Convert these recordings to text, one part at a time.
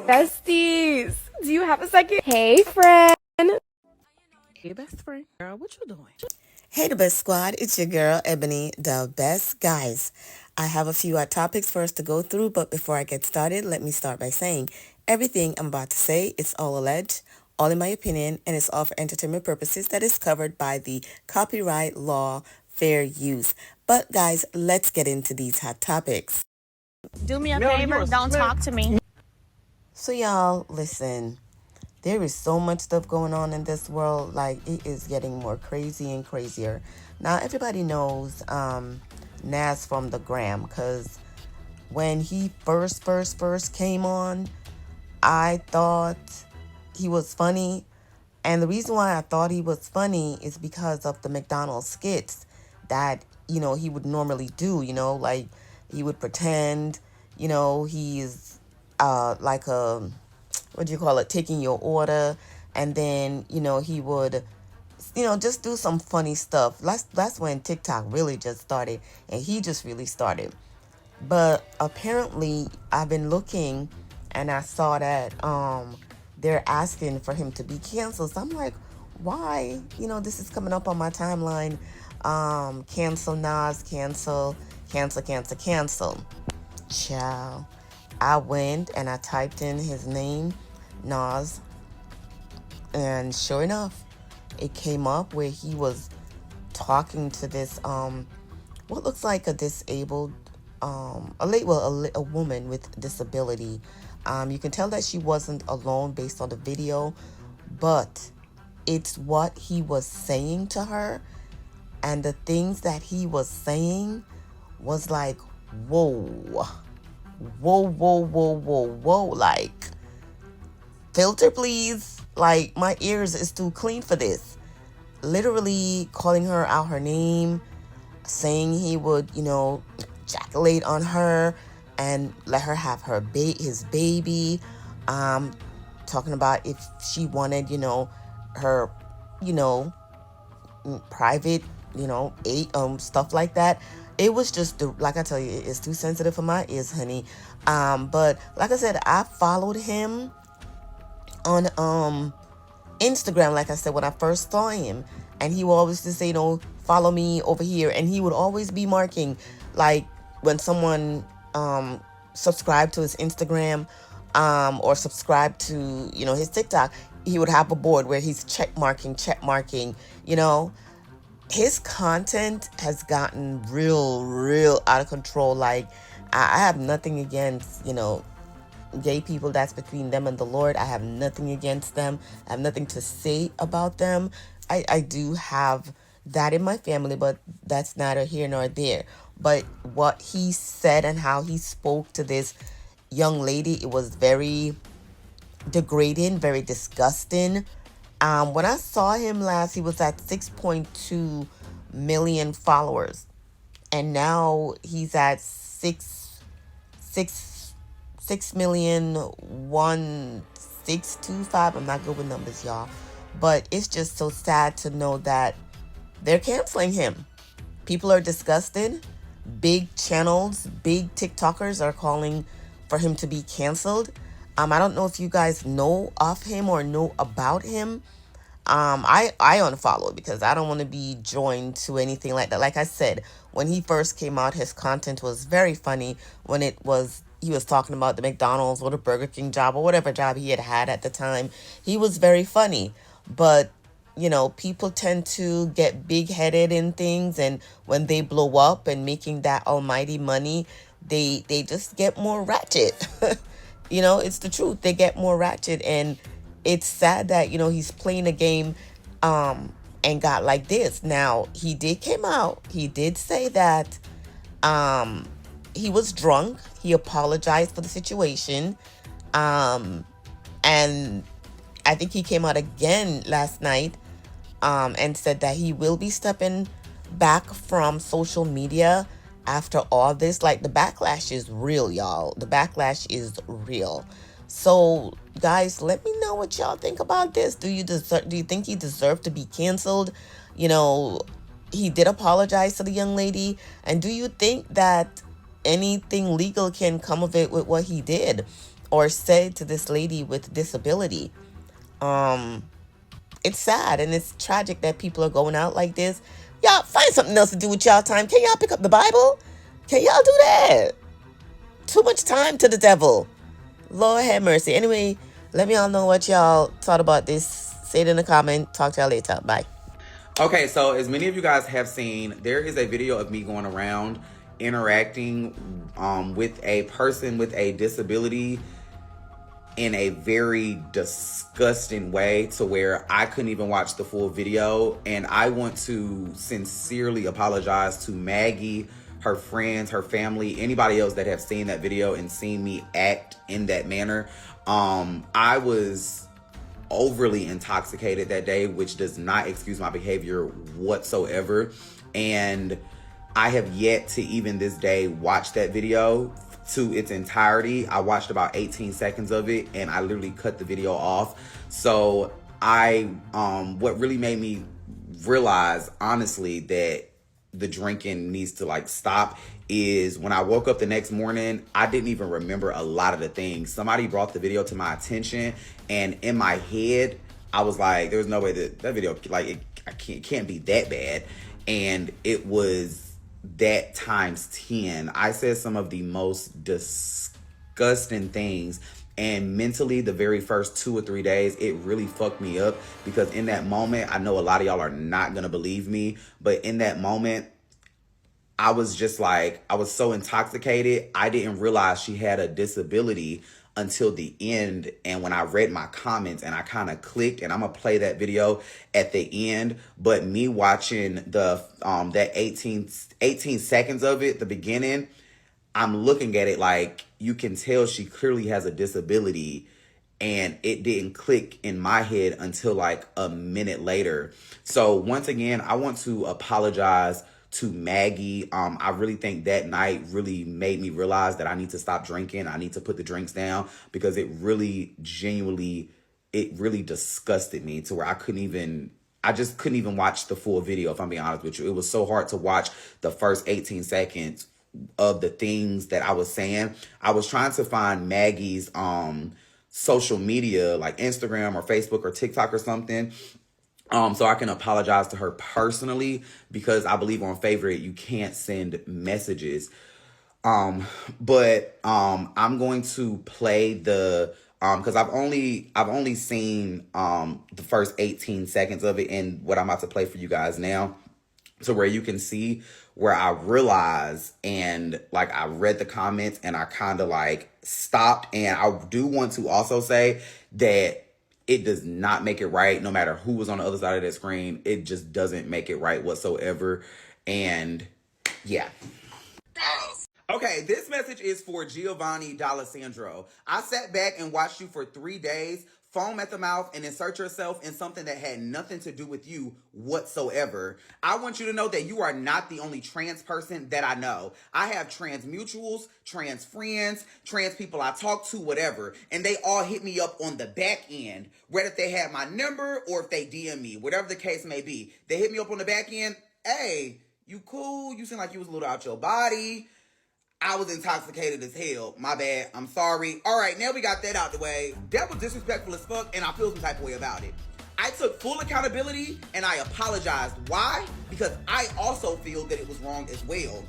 Besties, do you have a second? Hey, friend. Hey, best friend. Girl, what you doing? Hey, the best squad. It's your girl, Ebony, the best. Guys, I have a few topics for us to go through, but before I get started, let me start by saying everything I'm about to say is all alleged, all in my opinion, and it's all for entertainment purposes that is covered by the copyright law fair use. But guys, let's get into these hot topics. Do me a favor, don't talk to me. So y'all, listen. There is so much stuff going on in this world. Like, it is getting more crazy and crazier. Now, everybody knows Nas from the Gram, because when he first came on, I thought he was funny. And the reason why I thought he was funny is because of the McDonald's skits that, he would normally do, like he would pretend, he's like a, what do you call it, taking your order, and then he would just do some funny stuff. That's when TikTok really just started, and he just really started. But apparently I've been looking, and I saw that they're asking for him to be canceled. So I'm like, why? This is coming up on my timeline. Cancel Nas, cancel. Ciao. I went and I typed in his name, Nas, and sure enough, it came up where he was talking to this what looks like a disabled a woman with disability. You can tell that she wasn't alone based on the video, but it's what he was saying to her, and the things that he was saying was like, whoa, whoa, like, filter please, like, my ears is too clean for this. Literally calling her out her name, saying he would, ejaculate on her and let her have his baby. Talking about if she wanted, her, private, stuff like that. It was just, like I tell you, it's too sensitive for my ears, honey. But like I said, I followed him on Instagram, like I said, when I first saw him, and he would always just say, follow me over here, and he would always be marking, like, when someone subscribed to his Instagram or subscribed to his TikTok, he would have a board where he's check marking. His content has gotten real out of control. Like, I have nothing against gay people. That's between them and the Lord. I have nothing against them. I have nothing to say about them. I do have that in my family, but that's neither here nor there. But what he said and how he spoke to this young lady, it was very degrading, very disgusting. When I saw him last, he was at 6.2 million followers, and now he's at 6,1,625. I'm not good with numbers, y'all, but it's just so sad to know that they're canceling him. People are disgusted. Big channels, big TikTokers are calling for him to be canceled. I don't know if you guys know of him or know about him. I unfollowed because I don't want to be joined to anything like that. Like I said, when he first came out, his content was very funny. When he was talking about the McDonald's or the Burger King job or whatever job he had at the time, he was very funny. But people tend to get big-headed in things, and when they blow up and making that almighty money, they just get more ratchet. It's the truth. They get more ratchet, and it's sad that he's playing a game and got like this. Now, he did came out. He did say that he was drunk. He apologized for the situation. And I think he came out again last night and said that he will be stepping back from social media after all this. Like, the backlash is real, y'all. The backlash is real. So, guys, let me know what y'all think about this. Do you think he deserved to be canceled? he did apologize to the young lady. And do you think that anything legal can come of it with what he did or said to this lady with disability? It's sad and it's tragic that people are going out like this. Y'all find something else to do with y'all time. Can y'all pick up the Bible? Can y'all do that? Too much time to the devil. Lord have mercy. Anyway, let me all know what y'all thought about this. Say it in the comment. Talk to y'all later. Bye. Okay, so as many of you guys have seen, there is a video of me going around interacting with a person with a disability in a very disgusting way to where I couldn't even watch the full video. And I want to sincerely apologize to Maggie, her friends, her family, anybody else that have seen that video and seen me act in that manner. I was overly intoxicated that day, which does not excuse my behavior whatsoever. And I have yet to even this day watch that video to its entirety. I watched about 18 seconds of it and I literally cut the video off. So what really made me realize honestly that the drinking needs to like stop is when I woke up the next morning, I didn't even remember a lot of the things. Somebody brought the video to my attention and in my head, I was like, there's no way that video, like it can't be that bad. And it was that times 10. I said some of the most disgusting things, and mentally the very first 2 or 3 days it really fucked me up, because in that moment, I know a lot of y'all are not gonna believe me, but in that moment I was just like, I was so intoxicated, I didn't realize she had a disability until the end. And when I read my comments and I kind of clicked, and I'm gonna play that video at the end, but me watching the that 18 seconds of it, the beginning, I'm looking at it like, you can tell she clearly has a disability, and it didn't click in my head until like a minute later. So once again, I want to apologize to Maggie. I really think that night really made me realize that I need to stop drinking. I need to put the drinks down, because it really genuinely, it really disgusted me to where I just couldn't even watch the full video, if I'm being honest with you. It was so hard to watch the first 18 seconds of the things that I was saying. I was trying to find Maggie's social media, like Instagram or Facebook or TikTok or something, so I can apologize to her personally, because I believe on Favorite you can't send messages. But I'm going to play the because I've only seen the first 18 seconds of it, and what I'm about to play for you guys now, so where you can see where I realized, and like I read the comments and I kind of like stopped. And I do want to also say that it does not make it right, no matter who was on the other side of that screen. It just doesn't make it right whatsoever. And yeah. Okay, this message is for Giovanni D'Alessandro. I sat back and watched you for 3 days, foam at the mouth, and insert yourself in something that had nothing to do with you whatsoever. I want you to know that you are not the only trans person that I know. I have trans mutuals, trans friends, trans people I talk to, whatever, and they all hit me up on the back end, whether if they had my number or if they DM me, whatever the case may be. They hit me up on the back end. Hey, you cool? You seem like you was a little out your body. I was intoxicated as hell. My bad. I'm sorry. All right, now we got that out the way. That was disrespectful as fuck, and I feel some type of way about it. I took full accountability, and I apologized. Why? Because I also feel that it was wrong as well.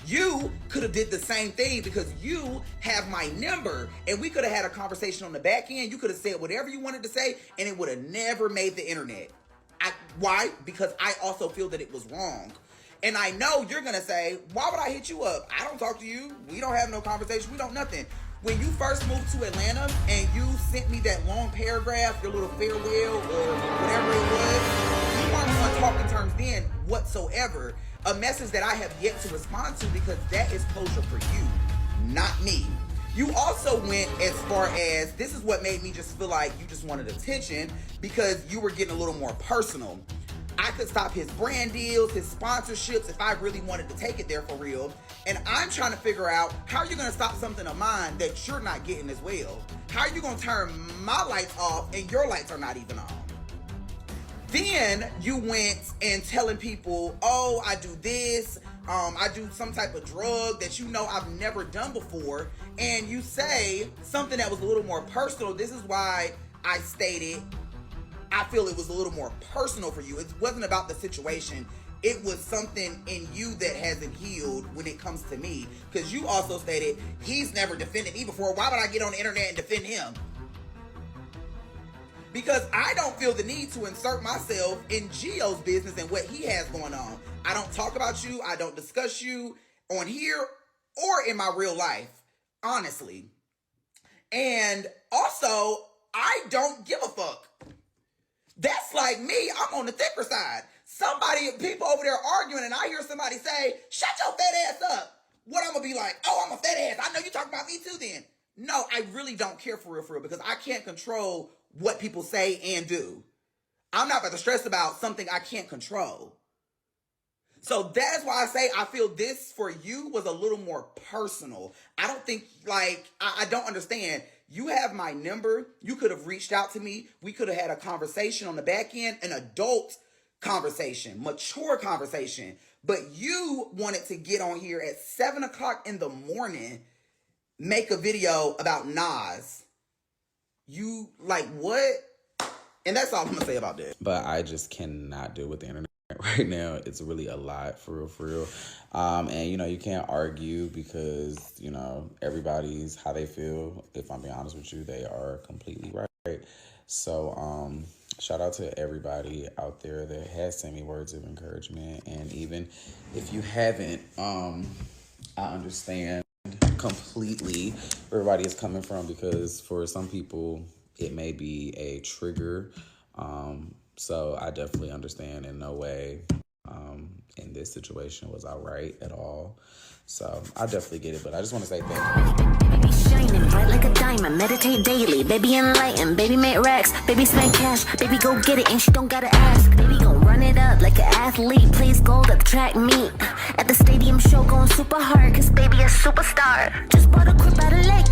You could have did the same thing, because you have my number, and we could have had a conversation on the back end. You could have said whatever you wanted to say, and it would have never made the internet. Why? Because I also feel that it was wrong. And I know you're going to say, why would I hit you up? I don't talk to you. We don't have no conversation. We don't nothing. When you first moved to Atlanta and you sent me that long paragraph, your little farewell or whatever it was, we weren't on talking terms then whatsoever. A message that I have yet to respond to, because that is closure for you, not me. You also went as far as, this is what made me just feel like you just wanted attention, because you were getting a little more personal. I could stop his brand deals, his sponsorships, if I really wanted to take it there for real. And I'm trying to figure out, how are you going to stop something of mine that you're not getting as well? How are you going to turn my lights off and your lights are not even on? Then you went and telling people, oh, I do this, I do some type of drug that you know I've never done before, and you say something that was a little more personal. This is why I stated I feel it was a little more personal for you. It wasn't about the situation. It was something in you that hasn't healed when it comes to me. Because you also stated, he's never defended me before. Why would I get on the internet and defend him? Because I don't feel the need to insert myself in Gio's business and what he has going on. I don't talk about you. I don't discuss you on here or in my real life, honestly. And also, I don't give a fuck. That's like me. I'm on the thicker side. People over there arguing, and I hear somebody say, shut your fat ass up. What I'm going to be like, oh, I'm a fat ass. I know you talking about me too then. No, I really don't care for real, because I can't control what people say and do. I'm not about to stress about something I can't control. So that's why I say I feel this for you was a little more personal. I don't think, I don't understand. You have my number. You could have reached out to me. We could have had a conversation on the back end, an adult conversation, mature conversation. But you wanted to get on here at 7 o'clock in the morning, make a video about Nas. You, what? And that's all I'm going to say about that. But I just cannot deal with the internet right now. It's really a lot, for real. And, you can't argue because, everybody's how they feel. If I'm being honest with you, they are completely right. So, shout out to everybody out there that has sent me words of encouragement. And even if you haven't, I understand completely where everybody is coming from, because for some people it may be a trigger. So I definitely understand. In no way in this situation was I right at all. So I definitely get it, but I just want to say thank you. Baby shining bright like a diamond, meditate daily, baby enlightened, baby make racks, baby spend cash, baby go get it and she don't gotta ask, baby gon' run it up like an athlete, plays gold at the track meet, at the stadium show going super hard, cause baby a superstar, just bought a crib out of lake,